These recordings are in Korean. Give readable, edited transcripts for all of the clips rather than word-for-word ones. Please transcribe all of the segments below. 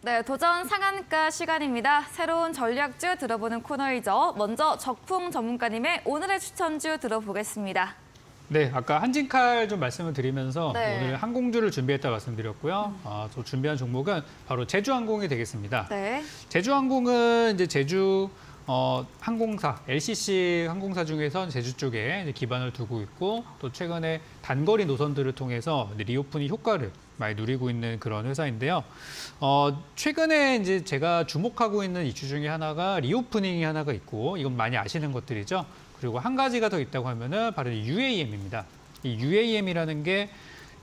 네, 도전 상한가 시간입니다. 새로운 전략주 들어보는 코너이죠. 먼저 적풍 전문가님의 오늘의 추천주 들어보겠습니다. 네, 아까 한진칼 좀 말씀을 드리면서 네. 오늘 항공주를 준비했다 말씀드렸고요. 저 준비한 종목은 바로 제주항공이 되겠습니다. 네. 제주항공은 이제 제주 항공사, LCC 항공사 중에서 제주 쪽에 이제 기반을 두고 있고 또 최근에 단거리 노선들을 통해서 이제 리오프닝 효과를 많이 누리고 있는 그런 회사인데요. 최근에 이제 제가 주목하고 있는 이슈 중에 하나가 리오프닝이 하나가 있고 이건 많이 아시는 것들이죠. 그리고 한 가지가 더 있다고 하면은 바로 UAM입니다. 이 UAM이라는 게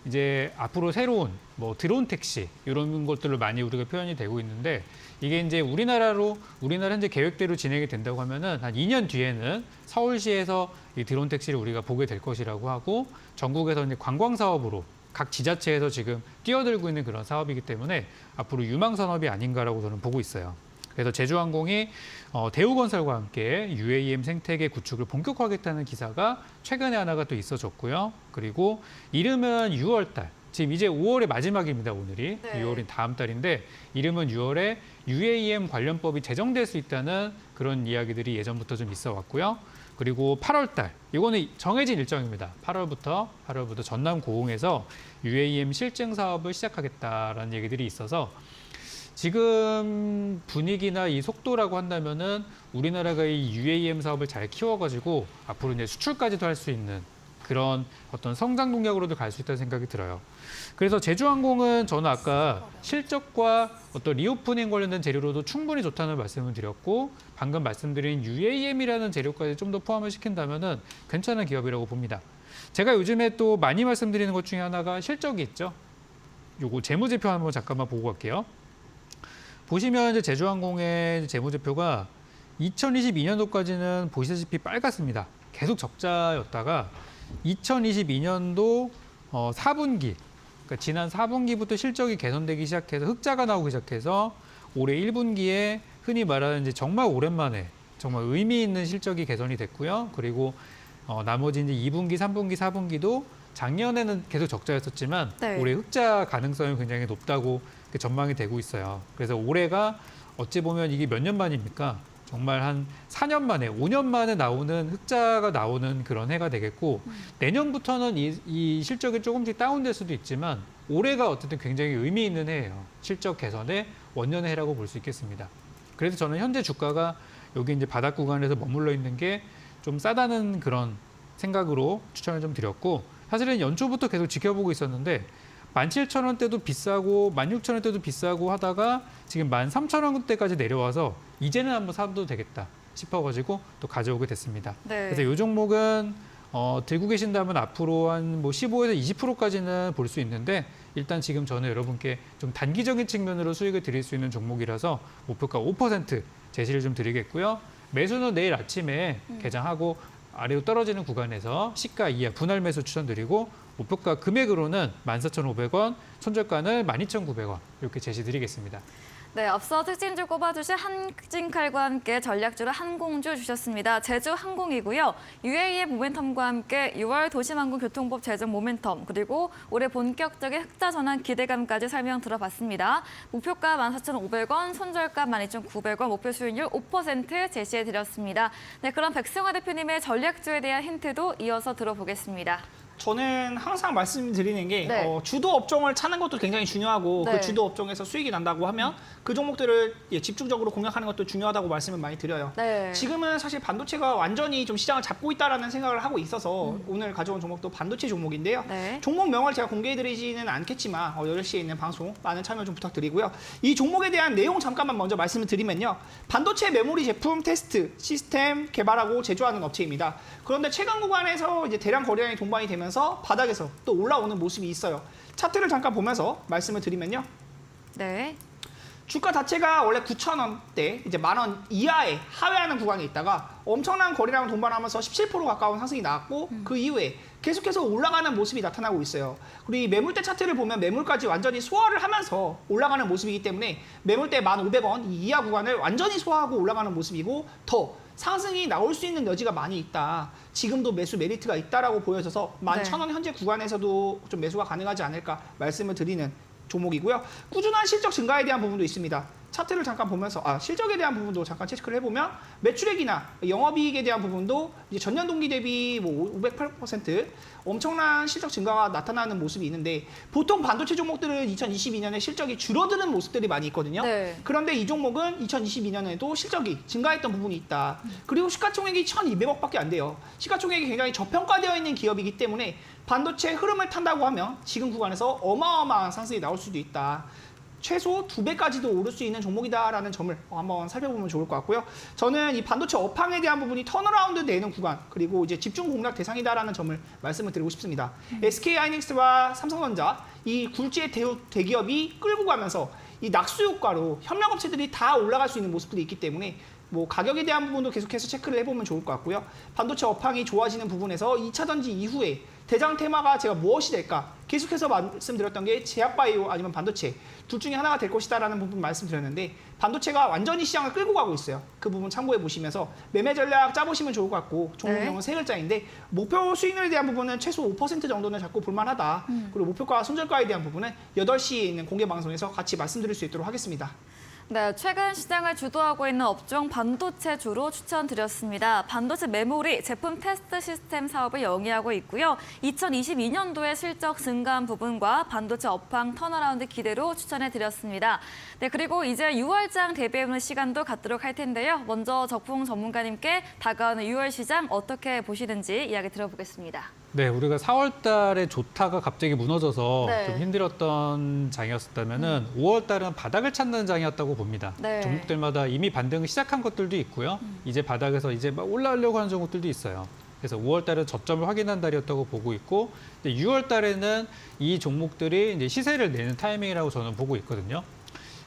이제 앞으로 새로운 뭐 드론 택시 이런 것들로 많이 우리가 표현이 되고 있는데 이게 이제 우리나라 현재 계획대로 진행이 된다고 하면은 한 2년 뒤에는 서울시에서 이 드론 택시를 우리가 보게 될 것이라고 하고 전국에서 이제 관광 사업으로 각 지자체에서 지금 뛰어들고 있는 그런 사업이기 때문에 앞으로 유망 산업이 아닌가라고 저는 보고 있어요. 그래서 제주항공이 대우건설과 함께 UAM 생태계 구축을 본격화하겠다는 기사가 최근에 하나가 또 있어졌고요. 그리고 이름은 6월달, 지금 이제 5월의 마지막입니다, 오늘이. 네. 6월인 다음 달인데 이름은 6월에 UAM 관련법이 제정될 수 있다는 그런 이야기들이 예전부터 좀 있어 왔고요. 그리고 8월달, 이거는 정해진 일정입니다. 8월부터 전남 고흥에서 UAM 실증 사업을 시작하겠다라는 얘기들이 있어서 지금 분위기나 이 속도라고 한다면은 우리나라가 이 UAM 사업을 잘 키워가지고 앞으로 이제 수출까지도 할 수 있는 그런 어떤 성장 동력으로도 갈 수 있다는 생각이 들어요. 그래서 제주항공은 저는 아까 실적과 어떤 리오프닝 관련된 재료로도 충분히 좋다는 말씀을 드렸고 방금 말씀드린 UAM이라는 재료까지 좀 더 포함을 시킨다면은 괜찮은 기업이라고 봅니다. 제가 요즘에 또 많이 말씀드리는 것 중에 하나가 실적이 있죠. 요거 재무제표 한번 잠깐만 보고 갈게요. 보시면 이제 제주항공의 재무제표가 2022년도까지는 보시다시피 빨갛습니다. 계속 적자였다가 2022년도 4분기, 그러니까 지난 4분기부터 실적이 개선되기 시작해서 흑자가 나오기 시작해서 올해 1분기에 흔히 말하는 이제 정말 오랜만에 정말 의미 있는 실적이 개선이 됐고요. 그리고 나머지 이제 2분기, 3분기, 4분기도 작년에는 계속 적자였었지만 네. 올해 흑자 가능성이 굉장히 높다고 전망이 되고 있어요. 그래서 올해가 어찌 보면 이게 몇 년 만입니까? 정말 한 4년 만에, 5년 만에 나오는 흑자가 나오는 그런 해가 되겠고 내년부터는 이 실적이 조금씩 다운될 수도 있지만 올해가 어쨌든 굉장히 의미 있는 해예요. 실적 개선의 원년의 해라고 볼 수 있겠습니다. 그래서 저는 현재 주가가 여기 이제 바닥 구간에서 머물러 있는 게 좀 싸다는 그런 생각으로 추천을 좀 드렸고 사실은 연초부터 계속 지켜보고 있었는데 17,000원대도 비싸고 16,000원대도 비싸고 하다가 지금 13,000원대까지 내려와서 이제는 한번 사도 되겠다 싶어가지고 또 가져오게 됐습니다. 네. 그래서 이 종목은 들고 계신다면 앞으로 한 뭐 15에서 20%까지는 볼 수 있는데 일단 지금 저는 여러분께 좀 단기적인 측면으로 수익을 드릴 수 있는 종목이라서 목표가 5% 제시를 좀 드리겠고요. 매수는 내일 아침에 개장하고 아래로 떨어지는 구간에서 시가 이하 분할 매수 추천드리고 목표가 금액으로는 14,500원, 손절가는 12,900원 이렇게 제시드리겠습니다. 네, 앞서 특징주 꼽아주신 한진칼과 함께 전략주로 항공주 주셨습니다. 제주항공이고요. UAE 모멘텀과 함께 6월 도시항공교통법 제정 모멘텀 그리고 올해 본격적인 흑자 전환 기대감까지 설명 들어봤습니다. 목표가 14,500원, 손절가 12,900원, 목표 수익률 5% 제시해드렸습니다. 네, 그럼 백승화 대표님의 전략주에 대한 힌트도 이어서 들어보겠습니다. 저는 항상 말씀드리는 게 네. 주도 업종을 찾는 것도 굉장히 중요하고 네. 그 주도 업종에서 수익이 난다고 하면 그 종목들을 집중적으로 공략하는 것도 중요하다고 말씀을 많이 드려요. 네. 지금은 사실 반도체가 완전히 좀 시장을 잡고 있다라는 생각을 하고 있어서 오늘 가져온 종목도 반도체 종목인데요. 네. 종목명을 제가 공개해드리지는 않겠지만 8시에 있는 방송 많은 참여 좀 부탁드리고요. 이 종목에 대한 내용 잠깐만 먼저 말씀을 드리면요. 반도체 메모리 제품 테스트 시스템 개발하고 제조하는 업체입니다. 그런데 최근 구간에서 이제 대량 거래량이 동반이 되면서 바닥에서 또 올라오는 모습이 있어요. 차트를 잠깐 보면서 말씀을 드리면요. 네. 주가 자체가 원래 9,000원대, 이제 10,000원 이하에 하회하는 구간에 있다가 엄청난 거래량을 동반하면서 17% 가까운 상승이 나왔고 그 이후에 계속해서 올라가는 모습이 나타나고 있어요. 그리고 이 매물대 차트를 보면 매물까지 완전히 소화를 하면서 올라가는 모습이기 때문에 매물대 1,500원 이하 구간을 완전히 소화하고 올라가는 모습이고 더 상승이 나올 수 있는 여지가 많이 있다. 지금도 매수 메리트가 있다라고 보여져서 11,000원 현재 구간에서도 좀 매수가 가능하지 않을까 말씀을 드리는 종목이고요. 꾸준한 실적 증가에 대한 부분도 있습니다. 차트를 잠깐 보면서 실적에 대한 부분도 잠깐 체크를 해보면 매출액이나 영업이익에 대한 부분도 이제 전년 동기 대비 뭐 508% 엄청난 실적 증가가 나타나는 모습이 있는데 보통 반도체 종목들은 2022년에 실적이 줄어드는 모습들이 많이 있거든요. 네. 그런데 이 종목은 2022년에도 실적이 증가했던 부분이 있다. 그리고 시가총액이 1,200억밖에 안 돼요. 시가총액이 굉장히 저평가되어 있는 기업이기 때문에 반도체 흐름을 탄다고 하면 지금 구간에서 어마어마한 상승이 나올 수도 있다. 최소 2배까지도 오를 수 있는 종목이다라는 점을 한번 살펴보면 좋을 것 같고요. 저는 이 반도체 업황에 대한 부분이 턴어라운드 되는 구간 그리고 이제 집중 공략 대상이다라는 점을 말씀을 드리고 싶습니다. SK하이닉스와 삼성전자 이 굴지의 대기업이 끌고 가면서 이 낙수 효과로 협력업체들이 다 올라갈 수 있는 모습들이 있기 때문에 뭐 가격에 대한 부분도 계속해서 체크를 해보면 좋을 것 같고요. 반도체 업황이 좋아지는 부분에서 2차 전지 이후에 대장 테마가 제가 무엇이 될까? 계속해서 말씀드렸던 게 제약바이오 아니면 반도체 둘 중에 하나가 될 것이다라는 부분 말씀드렸는데 반도체가 완전히 시장을 끌고 가고 있어요. 그 부분 참고해 보시면서 매매 전략 짜보시면 좋을 것 같고 종목명은 세 글자인데 목표 수익률에 대한 부분은 최소 5% 정도는 잡고 볼만하다. 그리고 목표가 손절가에 대한 부분은 8시에 있는 공개 방송에서 같이 말씀드릴 수 있도록 하겠습니다. 네, 최근 시장을 주도하고 있는 업종 반도체주로 추천드렸습니다. 반도체 메모리 제품 테스트 시스템 사업을 영위하고 있고요. 2022년도에 실적 증가한 부분과 반도체 업황 턴어라운드 기대로 추천해드렸습니다. 네, 그리고 이제 6월장 대비해보는 시간도 갖도록 할 텐데요. 먼저 적풍 전문가님께 다가오는 6월 시장 어떻게 보시는지 이야기 들어보겠습니다. 네, 우리가 4월 달에 좋다가 갑자기 무너져서 네. 좀 힘들었던 장이었다면은 5월 달은 바닥을 찾는 장이었다고 봅니다. 네. 종목들마다 이미 반등을 시작한 것들도 있고요. 이제 바닥에서 이제 막 올라가려고 하는 종목들도 있어요. 그래서 5월 달은 저점을 확인한 달이었다고 보고 있고, 6월 달에는 이 종목들이 이제 시세를 내는 타이밍이라고 저는 보고 있거든요.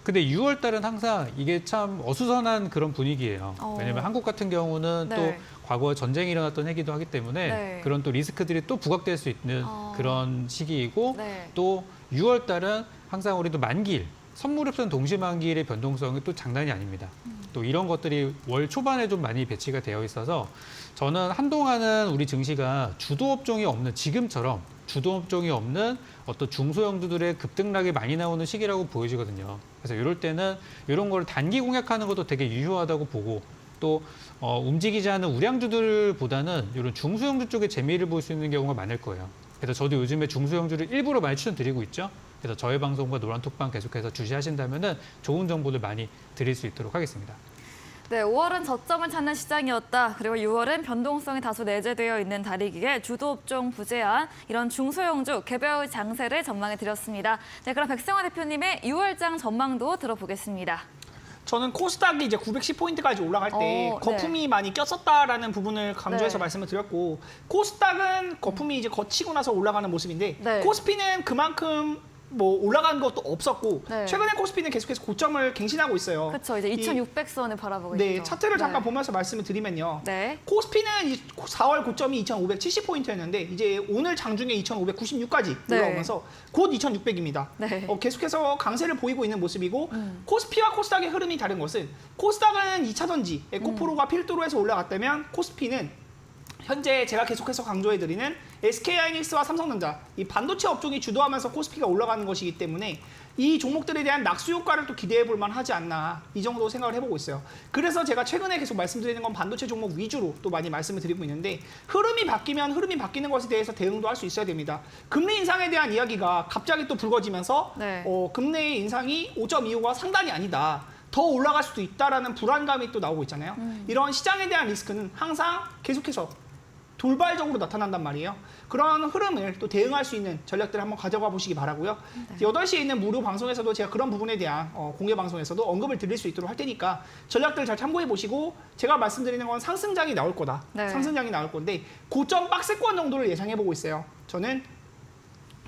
근데 6월 달은 항상 이게 참 어수선한 그런 분위기예요. 왜냐면 한국 같은 경우는 네. 또 과거에 전쟁이 일어났던 해기도 하기 때문에 네. 그런 또 리스크들이 또 부각될 수 있는 그런 시기이고 네. 또 6월 달은 항상 우리도 만기일, 선물옵션 동시만기일의 변동성이 또 장난이 아닙니다. 또 이런 것들이 월 초반에 좀 많이 배치가 되어 있어서 저는 한동안은 우리 증시가 주도업종이 없는 지금처럼 주도업종이 없는 어떤 중소형주들의 급등락이 많이 나오는 시기라고 보여지거든요. 그래서 이럴 때는 이런 걸 단기 공략하는 것도 되게 유효하다고 보고 또 움직이지 않는 우량주들보다는 이런 중소형주 쪽에 재미를 볼 수 있는 경우가 많을 거예요. 그래서 저도 요즘에 중소형주를 일부러 많이 추천드리고 있죠. 그래서 저의 방송과 노란톡방 계속해서 주시하신다면은 좋은 정보를 많이 드릴 수 있도록 하겠습니다. 네, 5월은 저점을 찾는 시장이었다. 그리고 6월은 변동성이 다소 내재되어 있는 달이기에 주도업종 부재한 이런 중소형주 개별 장세를 전망해 드렸습니다. 네, 그럼 백승화 대표님의 6월장 전망도 들어보겠습니다. 저는 코스닥이 이제 910포인트까지 올라갈 때 네. 거품이 많이 꼈었다라는 부분을 강조해서 네. 말씀을 드렸고 코스닥은 거품이 이제 거치고 나서 올라가는 모습인데 네. 코스피는 그만큼 뭐 올라간 것도 없었고 네. 최근에 코스피는 계속해서 고점을 갱신하고 있어요. 그렇죠. 이제 2,600선을 바라보고 네, 있죠. 차트를 잠깐 네. 보면서 말씀을 드리면요. 네. 코스피는 4월 고점이 2,570포인트였는데 이제 오늘 장중에 2,596까지 네. 올라오면서 곧 2,600입니다. 네. 계속해서 강세를 보이고 있는 모습이고 코스피와 코스닥의 흐름이 다른 것은 코스닥은 2차 전지 에코프로가 필두로 해서 올라갔다면 코스피는 현재 제가 계속해서 강조해드리는 SK하이닉스와 삼성전자 이 반도체 업종이 주도하면서 코스피가 올라가는 것이기 때문에 이 종목들에 대한 낙수 효과를 또 기대해 볼 만하지 않나 이 정도 생각을 해보고 있어요. 그래서 제가 최근에 계속 말씀드리는 건 반도체 종목 위주로 또 많이 말씀을 드리고 있는데 흐름이 바뀌면 흐름이 바뀌는 것에 대해서 대응도 할 수 있어야 됩니다. 금리 인상에 대한 이야기가 갑자기 또 불거지면서 네. 금리 인상이 5.25가 상단이 아니다. 더 올라갈 수도 있다라는 불안감이 또 나오고 있잖아요. 이런 시장에 대한 리스크는 항상 계속해서 돌발적으로 나타난단 말이에요. 그런 흐름을 또 대응할 수 있는 전략들을 한번 가져가 보시기 바라고요. 8시에 있는 무료 방송에서도 제가 그런 부분에 대한 공개 방송에서도 언급을 드릴 수 있도록 할 테니까 전략들 잘 참고해 보시고 제가 말씀드리는 건 상승장이 나올 거다. 네. 상승장이 나올 건데 고점 박스권 정도를 예상해 보고 있어요. 저는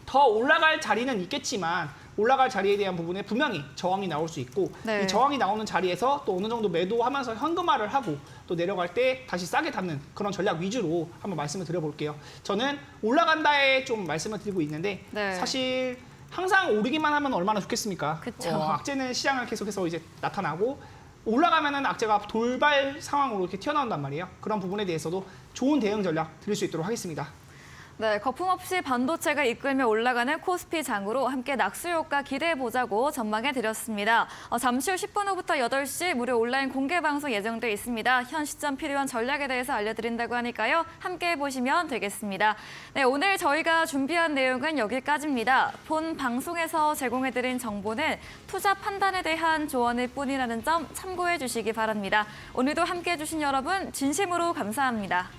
더 올라갈 자리는 있겠지만 올라갈 자리에 대한 부분에 분명히 저항이 나올 수 있고 네. 이 저항이 나오는 자리에서 또 어느 정도 매도하면서 현금화를 하고 또 내려갈 때 다시 싸게 담는 그런 전략 위주로 한번 말씀을 드려볼게요. 저는 올라간다에 좀 말씀을 드리고 있는데 네. 사실 항상 오르기만 하면 얼마나 좋겠습니까? 그쵸. 악재는 시장을 계속해서 이제 나타나고 올라가면은 악재가 돌발 상황으로 이렇게 튀어나온단 말이에요. 그런 부분에 대해서도 좋은 대응 전략 드릴 수 있도록 하겠습니다. 네, 거품 없이 반도체가 이끌며 올라가는 코스피 장으로 함께 낙수 효과 기대해보자고 전망해 드렸습니다. 잠시 후 10분 후부터 8시 무료 온라인 공개 방송 예정돼 있습니다. 현 시점 필요한 전략에 대해서 알려드린다고 하니까요. 함께 해보시면 되겠습니다. 네, 오늘 저희가 준비한 내용은 여기까지입니다. 본 방송에서 제공해드린 정보는 투자 판단에 대한 조언일 뿐이라는 점 참고해 주시기 바랍니다. 오늘도 함께해 주신 여러분 진심으로 감사합니다.